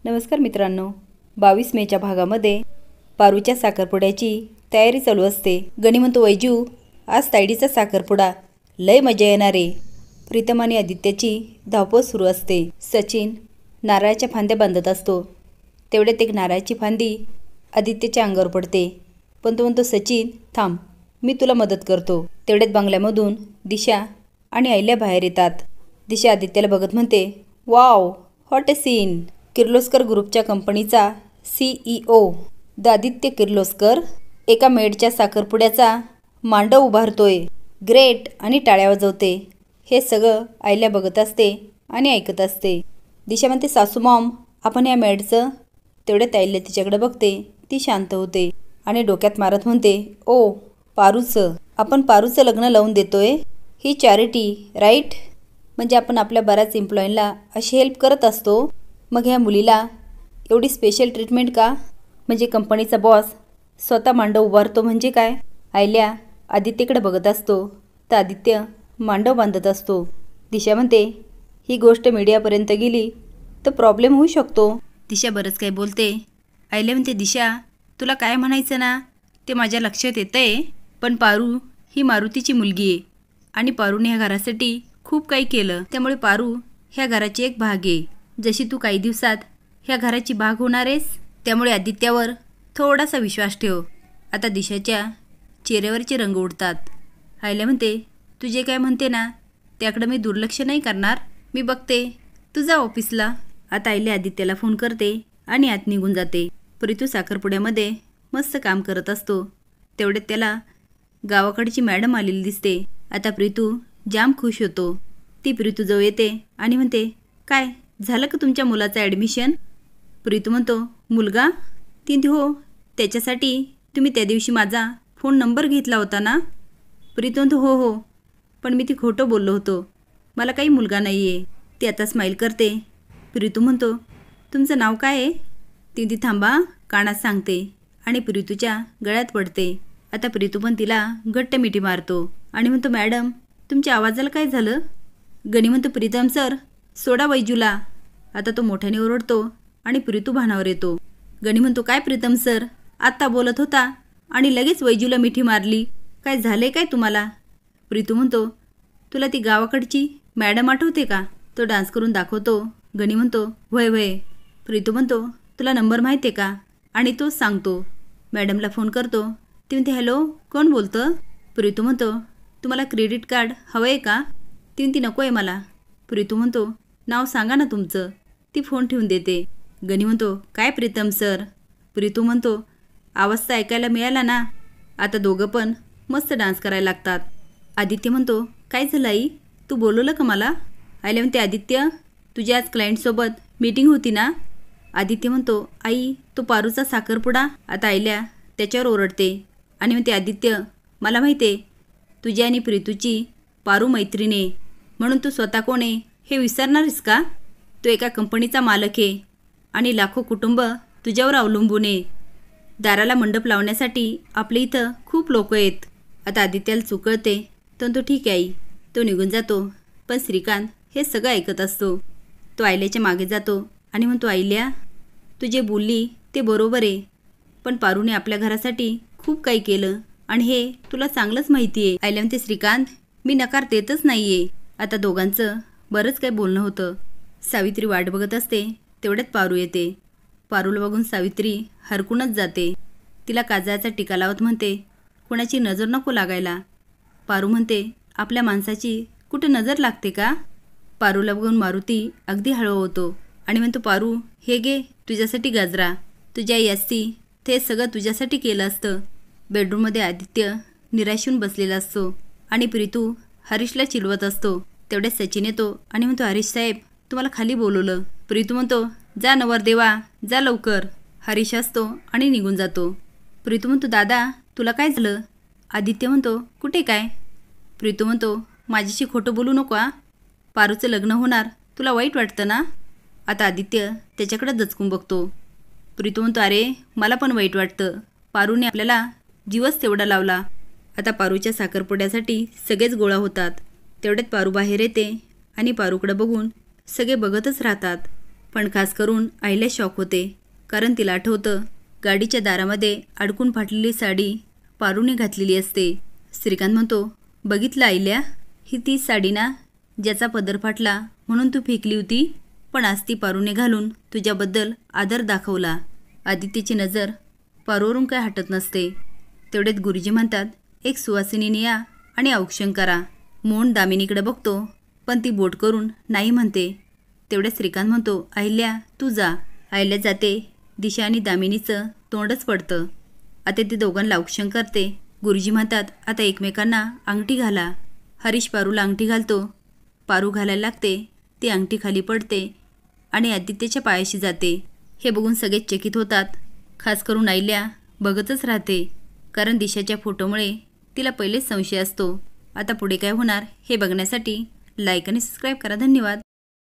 नमस्कार मित्रांनो, 22 मेच्या भागामध्ये पारूच्या साखरपुड्याची तयारी चालू असते. गणी म्हणतो, वैजू आज तायडीचा साखरपुडा, लय मजा येणार आहे. प्रीतम आणि आदित्याची धावपळ सुरू असते. सचिन नारळाच्या फांद्या बांधत असतो. तेवढ्यात एक नारळाची फांदी आदित्याच्या अंगावर पडते. पण तो म्हणतो, सचिन थांब, मी तुला मदत करतो. तेवढ्यात बंगल्यामधून दिशा आणि अहिल्या बाहेर येतात. दिशा आदित्याला बघत म्हणते, wow, what a scene. Kirloskar ग्रुपच्या कंपनीचा CEO आदित्य किर्लोस्कर एका मेडच्या साखरपुड्याचा मांडव उभारतोय. ग्रेट आणि टाळ्या वाजवते. हे सगळं अहिल्या बघत असते आणि ऐकत असते. दिशा म्हणते, सासू मॉम, आपण या मेडचं. तेवढ्यात अहिल्या तिच्याकडे बघते. ती शांत होते आणि डोक्यात मारत म्हणते, ओ पारूचं, आपण पारूचं लग्न लावून देतोय. ही चॅरिटी राईट. म्हणजे आपण आपल्या बऱ्याच एम्प्लॉईंना अशी हेल्प करत असतो, मग ह्या मुलीला एवढी स्पेशल ट्रीटमेंट का? म्हणजे कंपनीचा बॉस स्वतः मांडव उभारतो म्हणजे काय? अहिल्या आदित्यकडे बघत असतो तर आदित्य मांडव बांधत असतो. दिशा म्हणते, ही गोष्ट मीडियापर्यंत गेली तर प्रॉब्लेम होऊ शकतो. दिशा बरंच काही बोलते. अहिल्या म्हणते, दिशा तुला काय म्हणायचं ना ते माझ्या लक्षात येतंय, पण पारू ही मारुतीची मुलगी आहे आणि पारूने ह्या घरासाठी खूप काही केलं. त्यामुळे पारू ह्या घराची एक भाग आहे. जशी तू काही दिवसात ह्या घराची भाग होणार आहेस, त्यामुळे आदित्यावर थोडासा विश्वास ठेव. आता दिशाच्या चेहऱ्यावरचे रंग उडतात. अहिल्या म्हणते, तू जे काय म्हणते ना त्याकडं मी दुर्लक्ष नाही करणार. मी बघते, तू जा ऑफिसला. आता अहिल्या आदित्याला फोन करते आणि आत निघून जाते. प्रीतू साखरपुड्यामध्ये मस्त काम करत असतो. तेवढ्यात त्याला गावाकडची मॅडम आलेली दिसते. आता प्रीतू जाम खुश होतो. ती प्रीतू जवळ येते आणि म्हणते, काय झालं का तुमच्या मुलाचं ॲडमिशन? प्रीतू म्हणतो, मुलगा? ती हो, त्याच्यासाठी तुम्ही त्या दिवशी माझा फोन नंबर घेतला होता ना? प्रीतू म्हणतो, हो हो, पण मी ती खोटं बोललो होतो, मला काही मुलगा नाही आहे. ती आता स्माईल करते. प्रीतू म्हणतो, तुमचं नाव काय आहे? ती थांबा, कानात सांगते आणि प्रीतूच्या गळ्यात पडते. आता प्रीतू पण तिला घट्ट मिठी मारतो आणि म्हणतो, मॅडम तुमच्या आवाजाला काय झालं? गणी म्हणतो, प्रीतम सर सोडा वैजूला. आता तो मोठ्याने ओरडतो आणि प्रीतू भानावर येतो. गणी म्हणतो, काय प्रीतम सर, आत्ता बोलत होता आणि लगेच वैजूला मिठी मारली, काय झाले काय तुम्हाला? प्रीतू म्हणतो, तुला ती गावाकडची मॅडम आठवते का? तो डान्स करून दाखवतो. गणी म्हणतो, व्हय व्हय. प्रीतू म्हणतो, तुला नंबर माहिती आहे का? आणि तोच सांगतो. मॅडमला फोन करतो. ती म्हणते, हॅलो, कोण बोलतं? प्रीतू म्हणतो, तुम्हाला क्रेडिट कार्ड हवं आहे का? ती नको आहे मला. प्रीतू म्हणतो, नाव सांगा ना तुमचं. ती फोन ठेवून देते. गणी म्हणतो, काय प्रीतम सर? प्रीतू म्हणतो, आवाज तर ऐकायला मिळाला ना. आता दोघं पण मस्त डान्स करायला लागतात. आदित्य म्हणतो, काय झालं आई, तू बोलवलं का मला? आईला म्हणते, आदित्य तुझ्या आज क्लायंटसोबत मीटिंग होती ना? आदित्य म्हणतो, आई तो पारूचा साखरपुडा. आता आईल्या त्याच्यावर ओरडते आणि म्हणते, आदित्य मला माहिती आहे तुझी आणि प्रीतूची पारू मैत्रिणी, म्हणून तू स्वतः कोण आहे हे विसरणारस का? तो एका कंपनीचा मालक आहे आणि लाखो कुटुंब तुझ्यावर अवलंबून आहे. दाराला मंडप लावण्यासाठी आपल्या इथं खूप लोक आहेत. आता आदित्याला चुकळते. तो ठीक आहे आई. तो निघून जातो. पण श्रीकांत हे सगळं ऐकत असतो. तो आयल्याच्या मागे जातो आणि म्हणतो, आयल्या तू जे बोलली ते बरोबर आहे, पण पारूने आपल्या घरासाठी खूप काही केलं आणि हे तुला चांगलंच माहिती आहे. आयल्या म्हणते, श्रीकांत मी नकार देतच नाही आहे. आता दोघांचं बरंच काही बोलणं होतं. सावित्री वाट बघत असते. तेवढ्यात पारू येते. पारूला बघून सावित्री हरकूनच जाते. तिला काजळाचा टिका लावत म्हणते, कोणाची नजर नको लागायला. पारू म्हणते, आपल्या माणसाची कुठे नजर लागते का? पारूला बघून मारुती अगदी हळू होतो आणि म्हणतो, पारू हे घे तुझ्यासाठी गाजरा. तुझ्या आई असती ते सगळं तुझ्यासाठी केलं असतं. बेडरूममध्ये आदित्य निराशून बसलेला असतो आणि प्रीतू हरीशला चिडवत असतो. तेवढ्यात सचिन येतो आणि म्हणतो, हरीश साहेब तुम्हाला खाली बोलवलं. प्रीतू म्हणतो, जा नवरदेवा जा लवकर. हरीश असतो आणि निघून जातो. प्रीतू म्हणतो, दादा तुला काय झालं? आदित्य म्हणतो, कुठे काय? प्रीतू म्हणतो, माझ्याशी खोटं बोलू नको. पारूचं लग्न होणार तुला वाईट वाटतं ना? आता आदित्य त्याच्याकडे दचकून बघतो. प्रीतू म्हणतो, अरे मला पण वाईट वाटतं. पारूने आपल्याला जीवच तेवढा लावला. आता पारूच्या साखरपुड्यासाठी सगळेच गोळा होतात. तेवढ्यात पारू बाहेर येते आणि पारूकडे बघून सगळे बघतच राहतात. पण खास करून आईला शॉक होते, कारण तिला आठवतं गाडीच्या दारामध्ये अडकून फाटलेली साडी पारूने घातलेली असते. श्रीकांत म्हणतो, बघितलं आईल्या, ही तीच साडी ना ज्याचा पदर फाटला म्हणून तू फेकली होती, पण आज ती पारूने घालून तुझ्याबद्दल आदर दाखवला. आदित्यची नजर पारूवरून काय हटत नसते. तेवढ्यात गुरुजी म्हणतात, एक सुवासिनीने या आणि औक्षण करा. मोहन दामिनीकडे बघतो, पण ती बोट करून नाही म्हणते. तेवढ्यात श्रीकांत म्हणतो, अहिल्या तू जा. अहिल्या जाते. दिशा आणि दामिनीचं तोंडच पडतं. आता ते दोघांना औक्षण करते. गुरुजी म्हणतात, आता एकमेकांना अंगठी घाला. हरीश पारूला अंगठी घालतो. पारू घालायला लागते. ती अंगठी खाली पडते आणि आदित्यच्या पायाशी जाते. हे बघून सगळेच चकित होतात. खास करून अहिल्या बघतच राहते, कारण दिशाच्या फोटोमुळे तिला पहिलेच संशय असतो. आता पुढे काय होणार हे बघण्यासाठी लाईक आणि सबस्क्राईब करा. धन्यवाद.